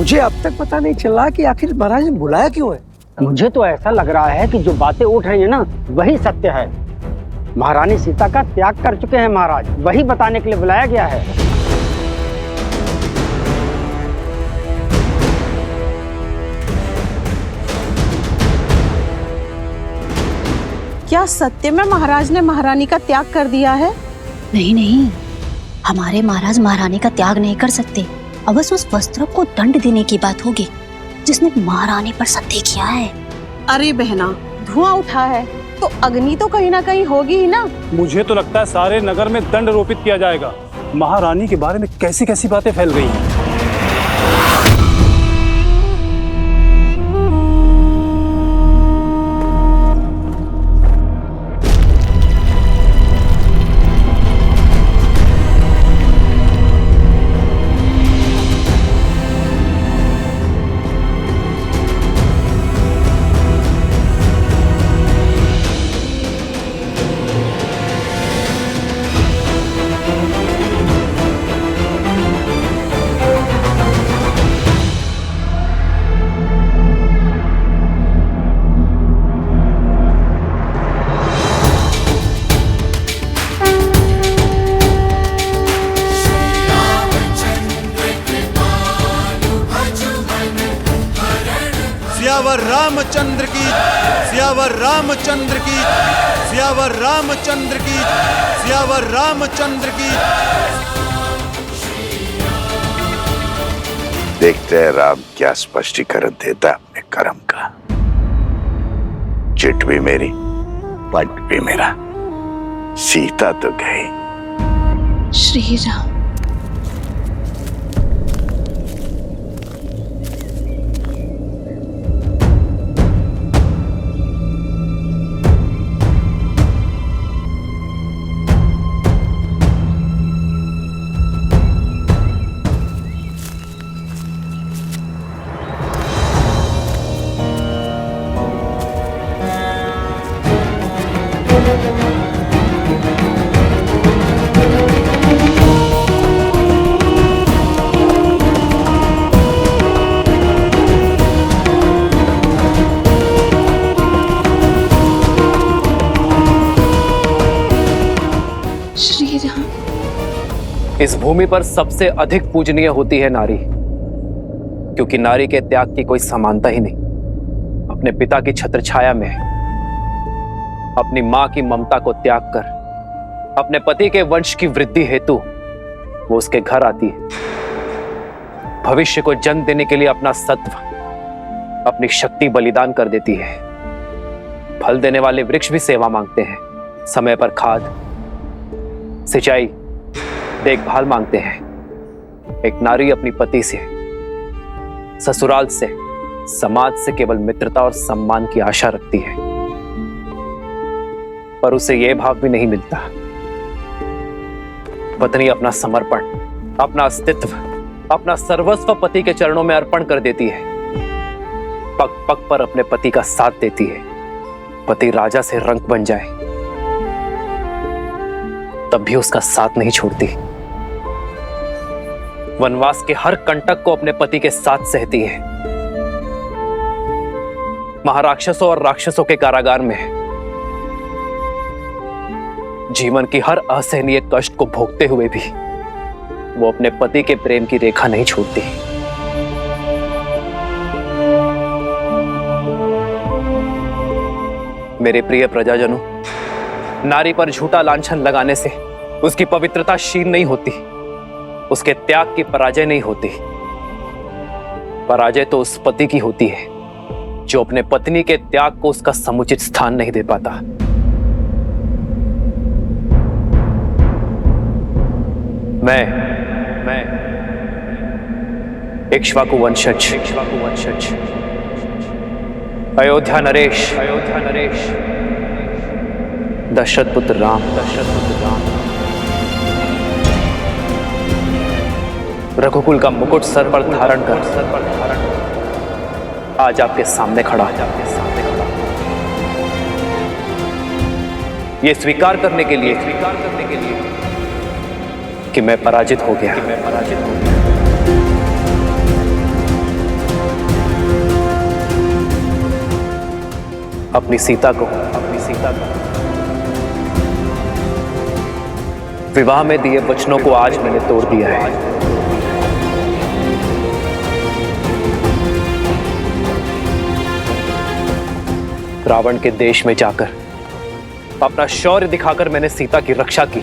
मुझे अब तक पता नहीं चला कि आखिर महाराज ने बुलाया क्यों है। मुझे तो ऐसा लग रहा है कि जो बातें उठ रही है ना वही सत्य है। महारानी सीता का त्याग कर चुके हैं महाराज, वही बताने के लिए बुलाया गया है। क्या सत्य में महाराज ने महारानी का त्याग कर दिया है? नहीं नहीं, हमारे महाराज महारानी का त्याग नहीं कर सकते। अब बस उस वस्त्र को दंड देने की बात होगी जिसने महारानी पर सत्य किया है। अरे बहना, धुआं उठा है तो अग्नि तो कहीं ना कहीं होगी ही ना। मुझे तो लगता है सारे नगर में दंड रोपित किया जाएगा। महारानी के बारे में कैसी कैसी बातें फैल गई हैं। सियावर रामचंद्र की, सियावर रामचंद्र की, सियावर रामचंद्र की, सियावर रामचंद्र की। देखते हैं राम क्या स्पष्टीकरण देता है अपने कर्म का। चिट भी मेरी, पट भी मेरा, सीता तो गई। श्री राम। इस भूमि पर सबसे अधिक पूजनीय होती है नारी, क्योंकि नारी के त्याग की कोई समानता ही नहीं। अपने पिता की छत्रछाया में अपनी मां की ममता को त्याग कर अपने पति के वंश की वृद्धि हेतु वो उसके घर आती है। भविष्य को जन्म देने के लिए अपना सत्व, अपनी शक्ति बलिदान कर देती है। फल देने वाले वृक्ष भी सेवा मांगते हैं, समय पर खाद, सिंचाई, देखभाल मांगते हैं। एक नारी अपनी पति से, ससुराल से, समाज से केवल मित्रता और सम्मान की आशा रखती है, पर उसे यह भाव भी नहीं मिलता। पत्नी अपना समर्पण, अपना अस्तित्व, अपना सर्वस्व पति के चरणों में अर्पण कर देती है। पग पग पर अपने पति का साथ देती है। पति राजा से रंक बन जाए तब भी उसका साथ नहीं छोड़ती। वनवास के हर कंटक को अपने पति के साथ सहती है। महाराक्षसों और राक्षसों के कारागार में जीवन की हर असहनीय कष्ट को भोगते हुए भी वो अपने पति के प्रेम की रेखा नहीं छोड़ती। मेरे प्रिय प्रजाजनों, नारी पर झूठा लांछन लगाने से उसकी पवित्रता क्षीण नहीं होती, उसके त्याग की पराजय नहीं होती। पराजय तो उस पति की होती है जो अपने पत्नी के त्याग को उसका समुचित स्थान नहीं दे पाता। मैं इक्ष्वाकु वंशज, अयोध्या नरेश, दशरथ पुत्र राम, रघुकुल का मुकुट सर पर धारण कर आज आपके सामने खड़ा ये स्वीकार करने के लिए कि मैं पराजित हो गया। अपनी सीता को विवाह में दिए वचनों को आज मैंने तोड़ दिया है। रावण के देश में जाकर अपना शौर्य दिखाकर मैंने सीता की रक्षा की,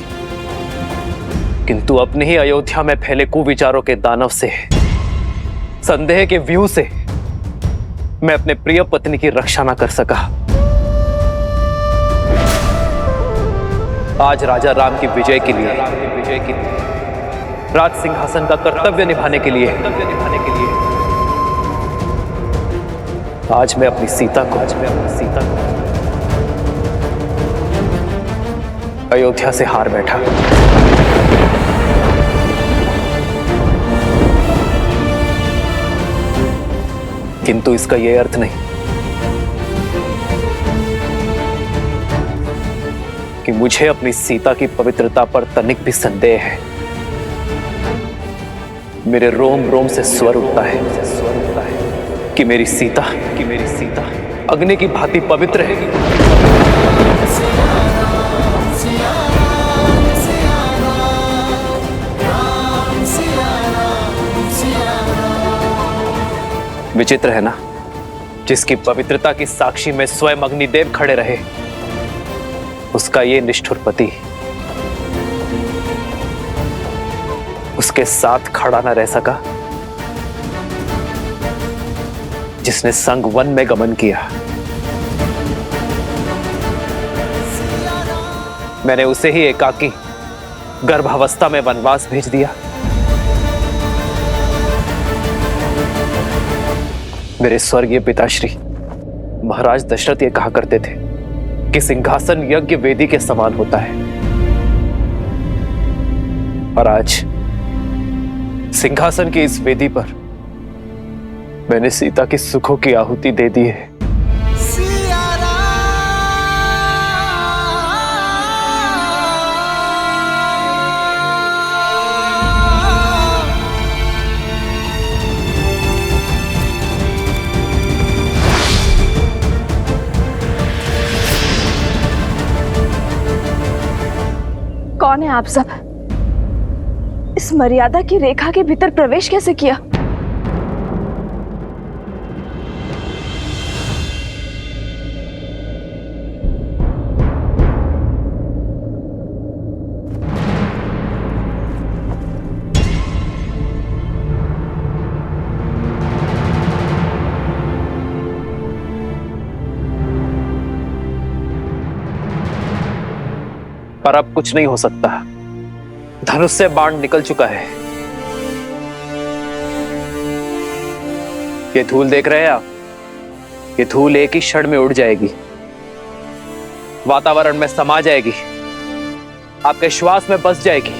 किंतु अपने ही अयोध्या में फैले कुविचारों के दानव से, संदेह के व्यू से मैं अपने प्रिय पत्नी की रक्षा न कर सका। आज राजा राम की विजय के लिए राज सिंहासन का कर्तव्य निभाने के लिए आज मैं अपनी सीता को अयोध्या से हार बैठा। किंतु इसका यह अर्थ नहीं कि मुझे अपनी सीता की पवित्रता पर तनिक भी संदेह है। मेरे रोम रोम से स्वर उठता है कि मेरी सीता अग्नि की भांति पवित्र है। विचित्र है ना, जिसकी पवित्रता की साक्षी में स्वयं अग्निदेव खड़े रहे, उसका ये निष्ठुर पति उसके साथ खड़ा न रह सका, जिसने संग वन में गमन किया। मैंने उसे ही एकाकी गर्भावस्था में वनवास भेज दिया। मेरे स्वर्गीय पिताश्री महाराज दशरथ ये कहा करते थे कि सिंहासन यज्ञ वेदी के समान होता है, और आज सिंहासन की इस वेदी पर मैंने सीता की सुखों की आहुति दे दी है। कौन है आप सब? इस मर्यादा की रेखा के भीतर प्रवेश कैसे किया? पर अब कुछ नहीं हो सकता, धनुष से बाण निकल चुका है। ये धूल देख रहे हैं आप, ये धूल एक ही क्षण में उड़ जाएगी, वातावरण में समा जाएगी, आपके श्वास में बस जाएगी,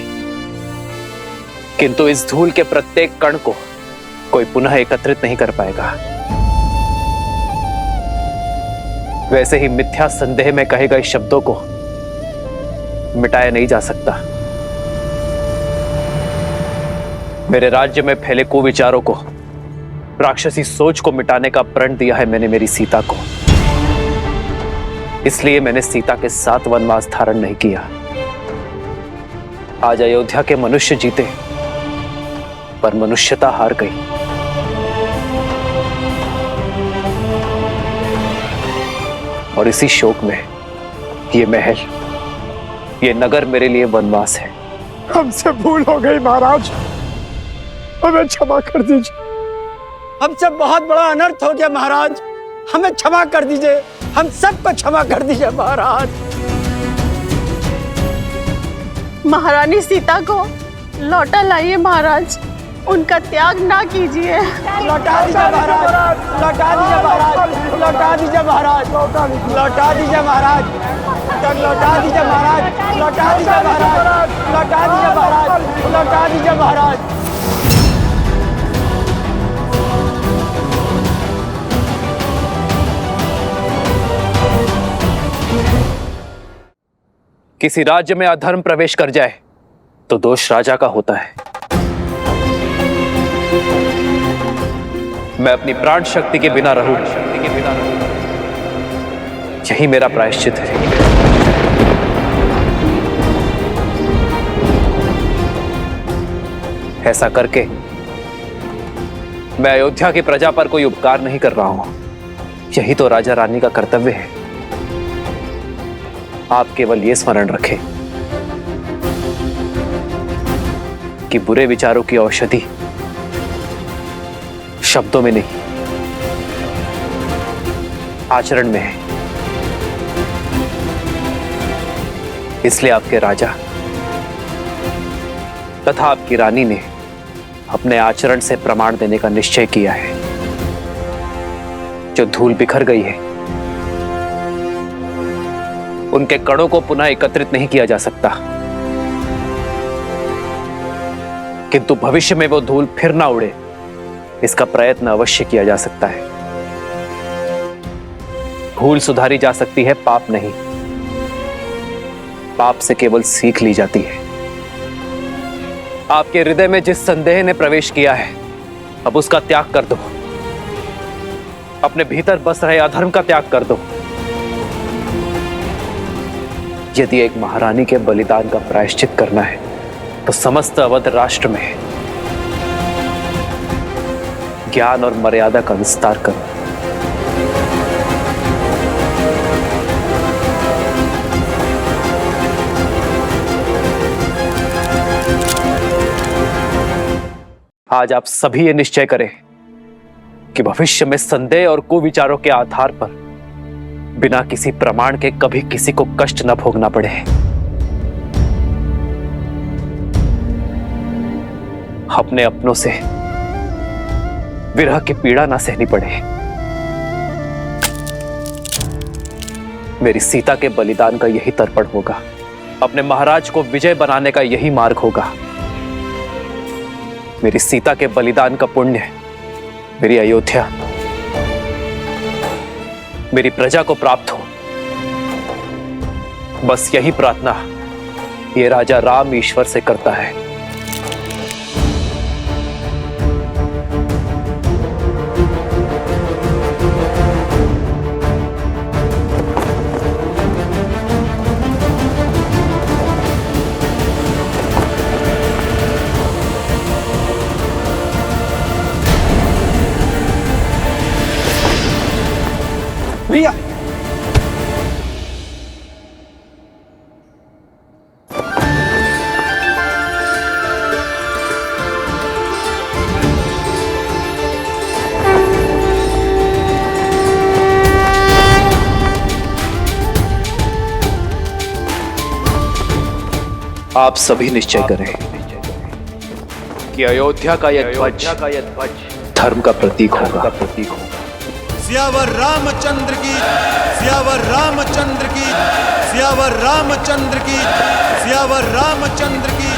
किंतु इस धूल के प्रत्येक कण को कोई पुनः एकत्रित नहीं कर पाएगा। वैसे ही मिथ्या संदेह में कहे गए शब्दों को मिटाया नहीं जा सकता। मेरे राज्य में फैले कुविचारों को, राक्षसी सोच को मिटाने का प्रण दिया है मैंने मेरी सीता को। इसलिए मैंने सीता के साथ वनवास धारण नहीं किया। आज अयोध्या के मनुष्य जीते, पर मनुष्यता हार गई। और इसी शोक में ये महल, ये नगर मेरे लिए वनवास है। हमसे भूल हो गई महाराज, हमें क्षमा कर दीजिए। हमसे बहुत बड़ा अनर्थ हो गया महाराज, हमें क्षमा कर दीजिए, हम सबको क्षमा कर दीजिए महाराज। महारानी सीता को लौटा लाइए महाराज, उनका त्याग ना कीजिए। लौटा दीजिए महाराज, लौटा दीजिए महाराज, लौटा दीजिए महाराज, लौटा दीजिए महाराज, लौटा दीजिए महाराज, लौटा दीजिए महाराज, लौटा दीजिए महाराज, लौटा दीजिए महाराज। किसी राज्य में अधर्म प्रवेश कर जाए तो दोष राजा का होता है। मैं अपनी प्राण शक्ति के बिना रहूं यही मेरा प्रायश्चित है। ऐसा करके मैं अयोध्या की प्रजा पर कोई उपकार नहीं कर रहा हूं। यही तो राजा रानी का कर्तव्य है। आप केवल ये स्मरण रखें कि बुरे विचारों की औषधि शब्दों में नहीं, आचरण में है। इसलिए आपके राजा तथा आपकी रानी ने अपने आचरण से प्रमाण देने का निश्चय किया है। जो धूल बिखर गई है, उनके कणों को पुनः एकत्रित नहीं किया जा सकता, किंतु भविष्य में वो धूल फिर ना उड़े, इसका प्रयत्न अवश्य किया जा सकता है। भूल सुधारी जा सकती है, पाप नहीं। पाप से केवल सीख ली जाती है। आपके हृदय में जिस संदेह ने प्रवेश किया है, अब उसका त्याग कर दो। अपने भीतर बस रहे अधर्म का त्याग कर दो। यदि एक महारानी के बलिदान का प्रायश्चित करना है, तो समस्त अवध राष्ट्र में ज्ञान और मर्यादा का विस्तार करो। आज आप सभी ये निश्चय करें कि भविष्य में संदेह और कुविचारों के आधार पर बिना किसी प्रमाण के कभी किसी को कष्ट न भोगना पड़े। अपने अपनों से विरह की पीड़ा ना सहनी पड़े। मेरी सीता के बलिदान का यही तर्पण होगा। अपने महाराज को विजय बनाने का यही मार्ग होगा। मेरी सीता के बलिदान का पुण्य मेरी अयोध्या, मेरी प्रजा को प्राप्त हो। बस यही प्रार्थना ये राजा राम ईश्वर से करता है। भैया आप सभी निश्चय करें कि अयोध्या का यह ध्वज धर्म का प्रतीक होगा। सियावर रामचंद्र की, सियावर रामचंद्र की, सियावर रामचंद्र की, सियावर रामचंद्र की।